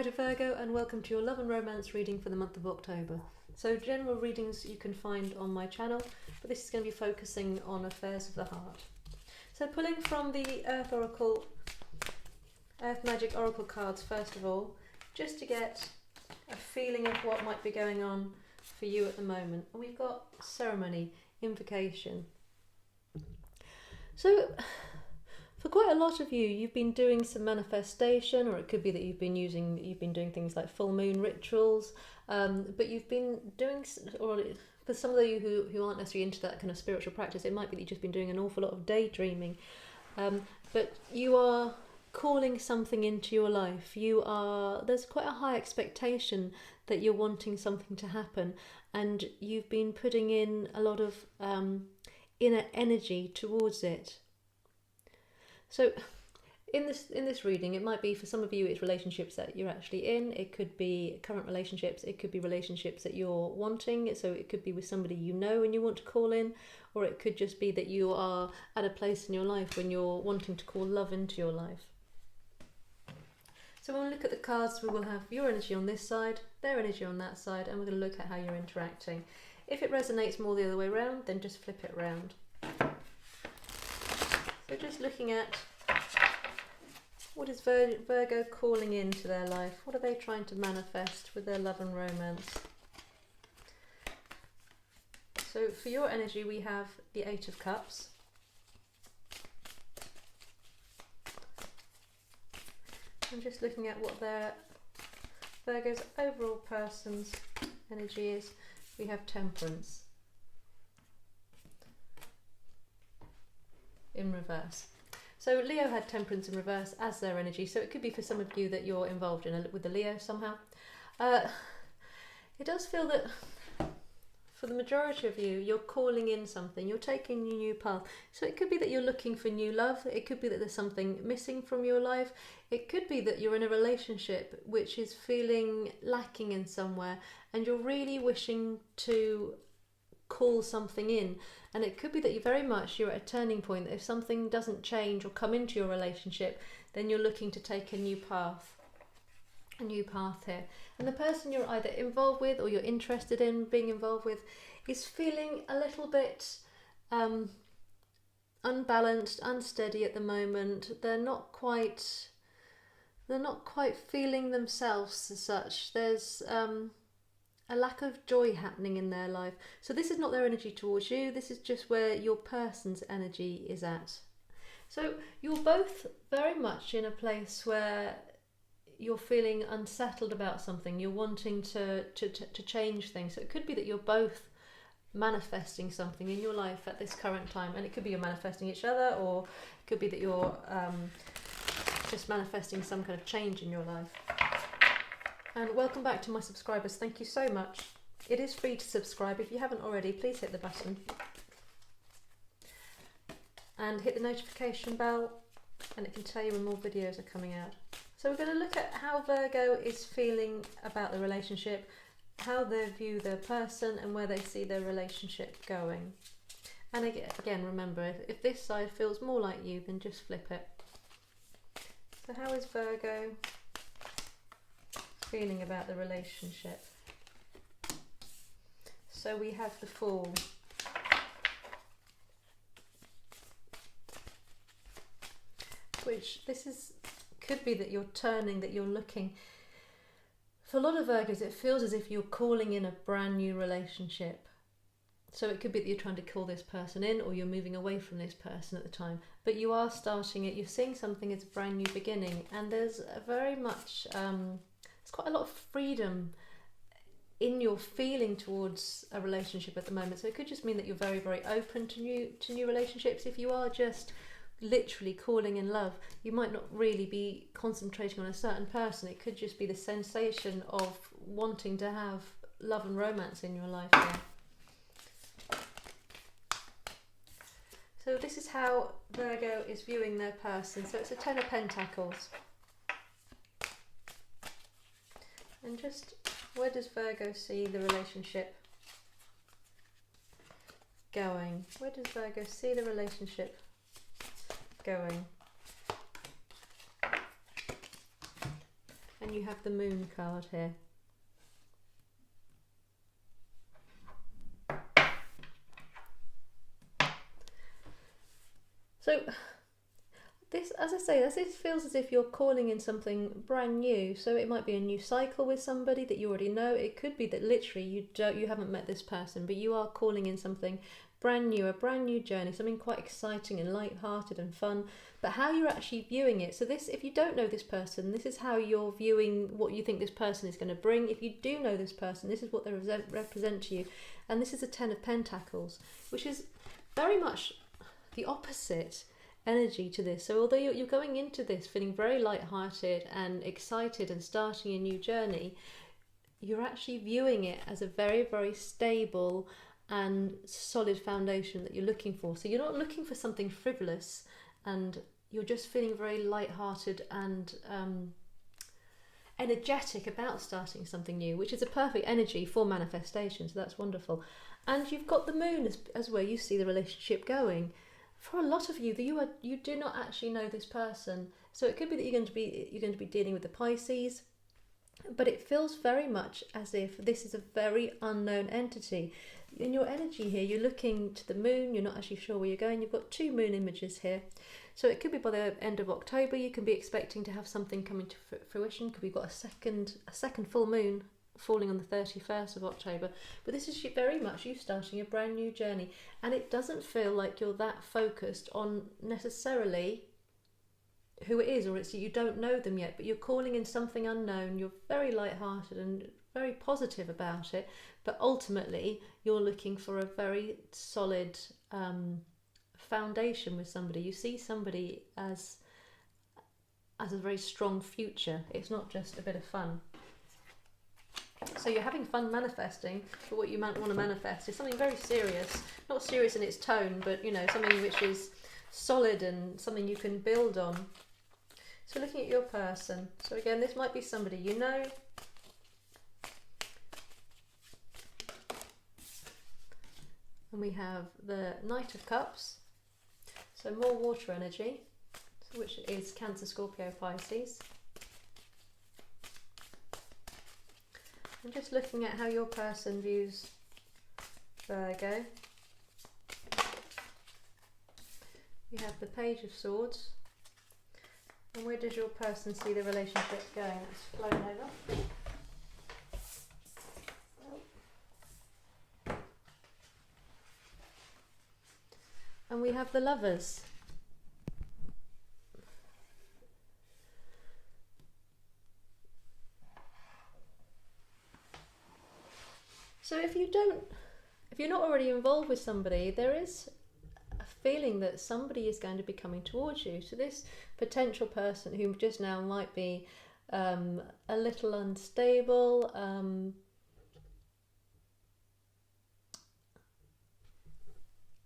dear Virgo, and welcome to your love and romance reading for the month of October. So general readings you can find on my channel, but this is going to be focusing on affairs of the heart. So pulling from the Earth Magic Oracle cards first of all, just to get a feeling of what might be going on for you at the moment. And we've got ceremony, invocation. So for quite a lot of you, you've been doing some manifestation, or it could be that you've been doing things like full moon rituals, but you've been doing, or for some of you who aren't necessarily into that kind of spiritual practice, it might be that you've just been doing an awful lot of daydreaming, but you are calling something into your life. There's quite a high expectation that you're wanting something to happen, and you've been putting in a lot of inner energy towards it. So in this reading, it might be for some of you it's relationships that you're actually in, it could be current relationships, it could be relationships that you're wanting, so it could be with somebody you know and you want to call in, or it could just be that you are at a place in your life when you're wanting to call love into your life. So when we look at the cards, we will have your energy on this side, their energy on that side, and we're going to look at how you're interacting. If it resonates more the other way around, then just flip it around. So just looking at what is Virgo calling into their life? What are they trying to manifest with their love and romance? So for your energy, we have the Eight of Cups. I'm just looking at what their Virgo's overall person's energy is. We have Temperance in reverse. So Leo had Temperance in reverse as their energy, so it could be for some of you that you're involved with the Leo somehow. It does feel that for the majority of you, you're calling in something, you're taking a new path. So it could be that you're looking for new love, it could be that there's something missing from your life, it could be that you're in a relationship which is feeling lacking in somewhere and you're really wishing to call something in. And it could be that you're at a turning point, that if something doesn't change or come into your relationship, then you're looking to take a new path here. And the person you're either involved with or you're interested in being involved with is feeling a little bit unbalanced, unsteady at the moment. They're not quite feeling themselves as such. There's a lack of joy happening in their life. So this is not their energy towards you, this is just where your person's energy is at. So you're both very much in a place where you're feeling unsettled about something, you're wanting to change things. So it could be that you're both manifesting something in your life at this current time, and it could be you're manifesting each other, or it could be that you're just manifesting some kind of change in your life. And welcome back to my subscribers, thank you so much. It is free to subscribe. If you haven't already, please hit the button and hit the notification bell, and it can tell you when more videos are coming out. So we're going to look at how Virgo is feeling about the relationship, how they view their person, and where they see their relationship going. And again, remember, if this side feels more like you, then just flip it. So how is Virgo feeling about the relationship? So we have the Fool. Which could be that you're turning, that you're looking. For a lot of Virgos, it feels as if you're calling in a brand new relationship. So it could be that you're trying to call this person in, or you're moving away from this person at the time. But you are starting it, you're seeing something as a brand new beginning, and there's very much, there's quite a lot of freedom in your feeling towards a relationship at the moment. So it could just mean that you're very, very open to new relationships. If you are just literally calling in love, you might not really be concentrating on a certain person. It could just be the sensation of wanting to have love and romance in your life. Yeah. So this is how Virgo is viewing their person. So it's a Ten of Pentacles. And just where does Virgo see the relationship going? Where does Virgo see the relationship going? And you have the Moon card here. So this, as I say, this feels as if you're calling in something brand new. So it might be a new cycle with somebody that you already know. It could be that literally you haven't met this person, but you are calling in something brand new, a brand new journey, something quite exciting and light-hearted and fun. But how you're actually viewing it. So this, if you don't know this person, this is how you're viewing what you think this person is going to bring. If you do know this person, this is what they represent to you. And this is a 10 of Pentacles, which is very much the opposite energy to this. So although you're going into this feeling very light-hearted and excited and starting a new journey, you're actually viewing it as a very, very stable and solid foundation that you're looking for. So you're not looking for something frivolous, and you're just feeling very light-hearted and energetic about starting something new, which is a perfect energy for manifestation. So that's wonderful. And you've got the Moon as where you see the relationship going. For a lot of you, you do not actually know this person. So it could be that you're going to be dealing with the Pisces, but it feels very much as if this is a very unknown entity. In your energy here, you're looking to the Moon, you're not actually sure where you're going. You've got 2 Moon images here. So it could be by the end of October, you can be expecting to have something coming to fruition. Could be got a second full moon falling on the 31st of October. But this is very much you starting a brand new journey. And it doesn't feel like you're that focused on necessarily who it is, or it's you don't know them yet, but you're calling in something unknown. You're very light-hearted and very positive about it, but ultimately you're looking for a very solid foundation with somebody. You see somebody as a very strong future. It's not just a bit of fun. So you're having fun manifesting, but what you might want to manifest is something very serious. Not serious in its tone, but something which is solid and something you can build on. So looking at your person. So again, this might be somebody you know. And we have the Knight of Cups. So more water energy, which is Cancer, Scorpio, Pisces. I'm just looking at how your person views Virgo. You have the Page of Swords. And where does your person see the relationship going? It's flown over. And we have the Lovers. So if you're not already involved with somebody, there is a feeling that somebody is going to be coming towards you. So this potential person who just now might be a little unstable,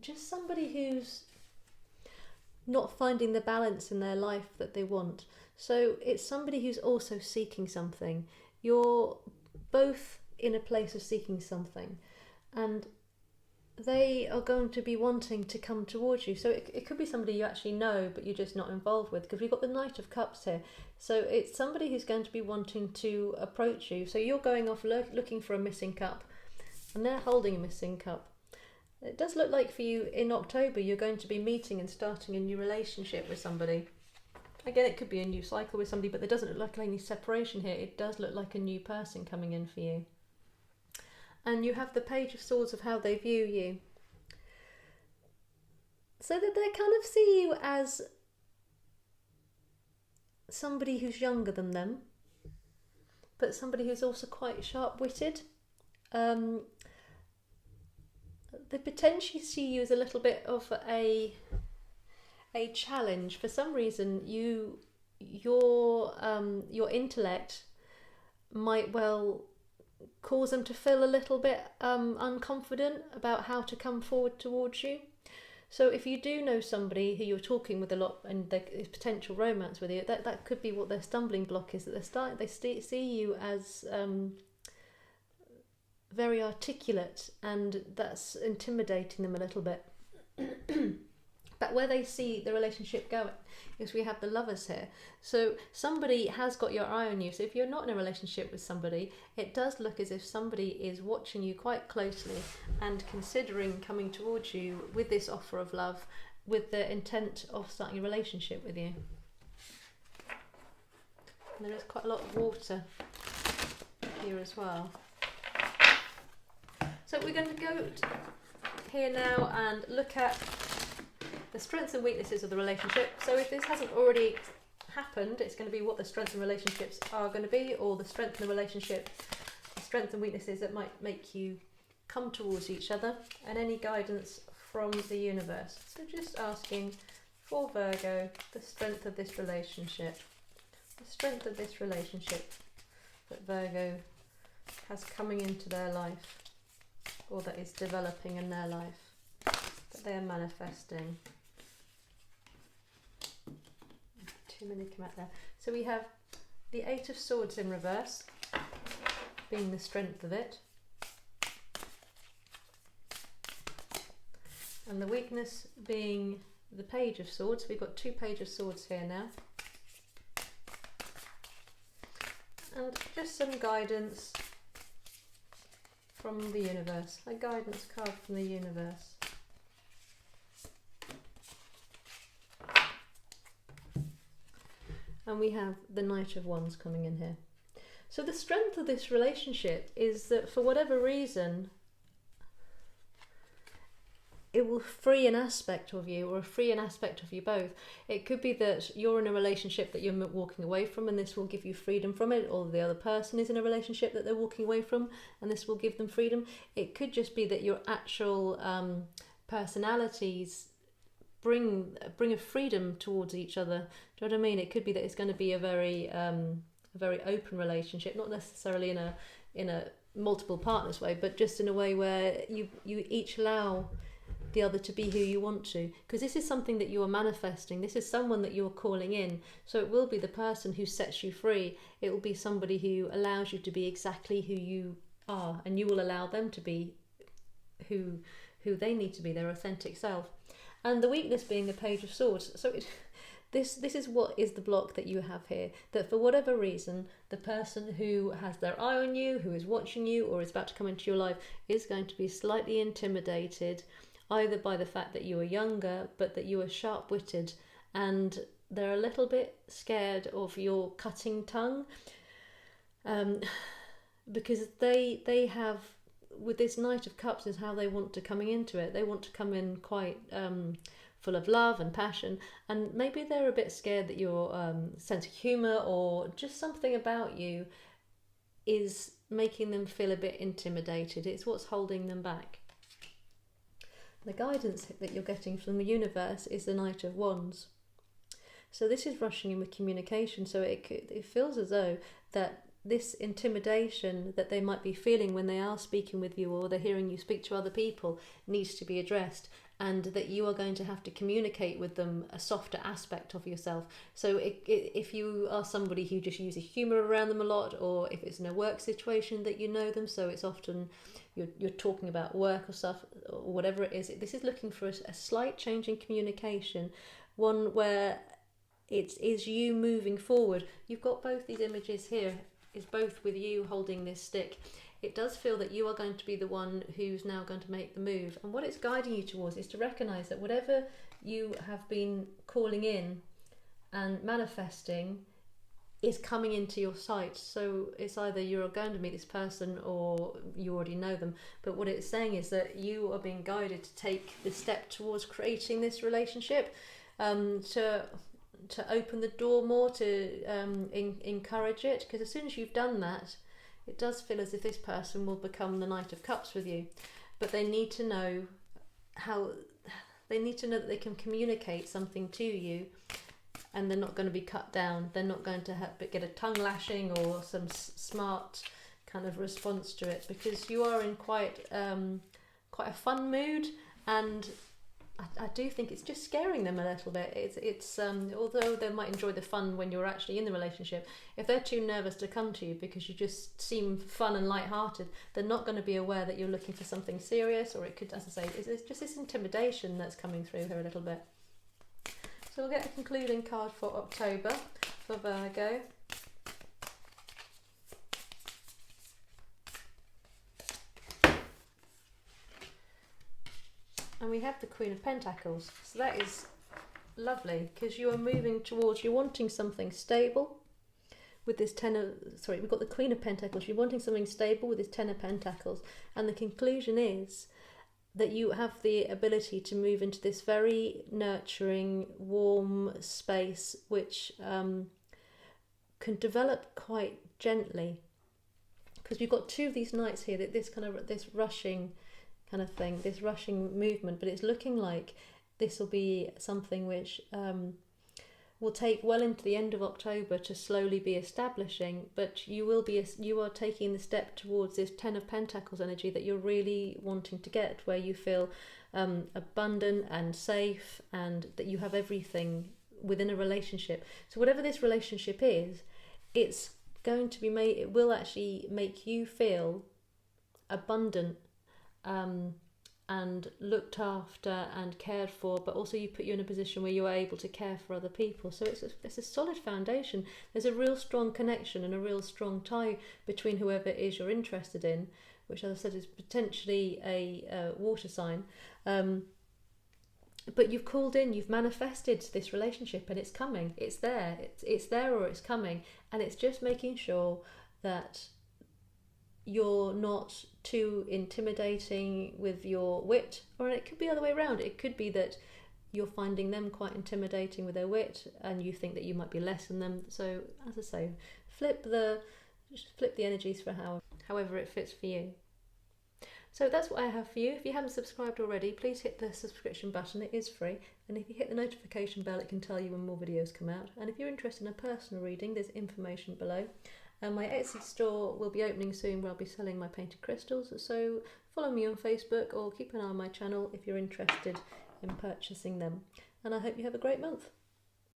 just somebody who's not finding the balance in their life that they want. So it's somebody who's also seeking something. You're both in a place of seeking something, and they are going to be wanting to come towards you. So it could be somebody you actually know but you're just not involved with, because we've got the Knight of Cups here. So it's somebody who's going to be wanting to approach you. So you're going off looking for a missing cup, and they're holding a missing cup. It does look like for you in October you're going to be meeting and starting a new relationship with somebody. Again, it could be a new cycle with somebody, but there doesn't look like any separation here. It does look like a new person coming in for you. And you have the Page of Swords of how they view you. So that they kind of see you as somebody who's younger than them, but somebody who's also quite sharp-witted. They potentially see you as a little bit of a challenge. For some reason, your intellect might well cause them to feel a little bit unconfident about how to come forward towards you. So if you do know somebody who you're talking with a lot and there's potential romance with you, that could be what their stumbling block is, that they see you as very articulate, and that's intimidating them a little bit. But where they see the relationship going is we have the Lovers here. So somebody has got your eye on you. So if you're not in a relationship with somebody, it does look as if somebody is watching you quite closely and considering coming towards you with this offer of love, with the intent of starting a relationship with you. And there is quite a lot of water here as well. So we're going to go here now and look at the strengths and weaknesses of the relationship. So if this hasn't already happened, it's going to be what the strengths and relationships are going to be, or the strength in the relationship, the strengths and weaknesses that might make you come towards each other, and any guidance from the universe. So just asking for Virgo, the strength of this relationship. The strength of this relationship that Virgo has coming into their life, or that is developing in their life, that they are manifesting. Too many come out there. So we have the Eight of Swords in reverse, being the strength of it. And the weakness being the Page of Swords. We've got two Page of Swords here now. And just some guidance from the universe. A guidance card from the universe. And we have the Knight of Wands coming in here. So the strength of this relationship is that for whatever reason, it will free an aspect of you, or free an aspect of you both. It could be that you're in a relationship that you're walking away from, and this will give you freedom from it, or the other person is in a relationship that they're walking away from, and this will give them freedom. It could just be that your actual personalities bring a freedom towards each other. Do you know what I mean? It could be that it's going to be a very open relationship, not necessarily in a multiple partners way, but just in a way where you each allow the other to be who you want to, because this is something that you are manifesting. This is someone that you're calling in, so it will be the person who sets you free. It will be somebody who allows you to be exactly who you are, and you will allow them to be who they need to be, their authentic self. And the weakness being the Page of Swords. So this is what is the block that you have here, that for whatever reason, the person who has their eye on you, who is watching you, or is about to come into your life, is going to be slightly intimidated, either by the fact that you are younger, but that you are sharp-witted, and they're a little bit scared of your cutting tongue, because they have, with this Knight of Cups, is how they want to coming into it. They want to come in quite full of love and passion, and maybe they're a bit scared that your sense of humour, or just something about you, is making them feel a bit intimidated. It's what's holding them back. The guidance that you're getting from the universe is the Knight of Wands. So this is rushing in with communication. So it feels as though that this intimidation that they might be feeling when they are speaking with you, or they're hearing you speak to other people, needs to be addressed, and that you are going to have to communicate with them a softer aspect of yourself. So if you are somebody who just uses humour around them a lot, or if it's in a work situation that you know them, so it's often you're talking about work or stuff, or whatever it is, this is looking for a slight change in communication, one where it is you moving forward. You've got both these images here, is both with you holding this stick. It does feel that you are going to be the one who's now going to make the move. And what it's guiding you towards is to recognise that whatever you have been calling in and manifesting is coming into your sight. So it's either you're going to meet this person or you already know them. But what it's saying is that you are being guided to take the step towards creating this relationship, to open the door more, to encourage it. Because as soon as you've done that, it does feel as if this person will become the Knight of Cups with you. But they need to know that they can communicate something to you, and they're not going to be cut down. They're not going to get a tongue lashing or some smart kind of response to it, because you are in quite a fun mood, and I do think it's just scaring them a little bit. It's although they might enjoy the fun when you're actually in the relationship, if they're too nervous to come to you because you just seem fun and light-hearted, they're not going to be aware that you're looking for something serious, or it could, as I say, it's just this intimidation that's coming through here a little bit. So we'll get a concluding card for October for Virgo. And we have the Queen of Pentacles. So that is lovely, because you are moving towards, you're wanting something stable with this we've got the Queen of Pentacles. You're wanting something stable with this Ten of Pentacles. And the conclusion is that you have the ability to move into this very nurturing, warm space, which can develop quite gently. Because you've got two of these knights here, that this rushing kind of thing, this rushing movement, but it's looking like this will be something which will take well into the end of October to slowly be establishing, but you are taking the step towards this Ten of Pentacles energy that you're really wanting to get, where you feel abundant and safe, and that you have everything within a relationship. So whatever this relationship is, it's going to be it will actually make you feel abundant and looked after and cared for, but also you put you in a position where you are able to care for other people. So it's a solid foundation. There's a real strong connection and a real strong tie between whoever it is you're interested in, which, as I said, is potentially a water sign. But you've called in, you've manifested this relationship, and it's coming. It's there. It's there, or it's coming, and it's just making sure that you're not too intimidating with your wit, or it could be the other way around. It could be that you're finding them quite intimidating with their wit, and you think that you might be less than them. So, as I say, flip the energies for however it fits for you. So that's what I have for you. If you haven't subscribed already, please hit the subscription button. It is free, and if you hit the notification bell, it can tell you when more videos come out. And if you're interested in a personal reading, there's information below. And my Etsy store will be opening soon, where I'll be selling my painted crystals. So follow me on Facebook, or keep an eye on my channel if you're interested in purchasing them. And I hope you have a great month.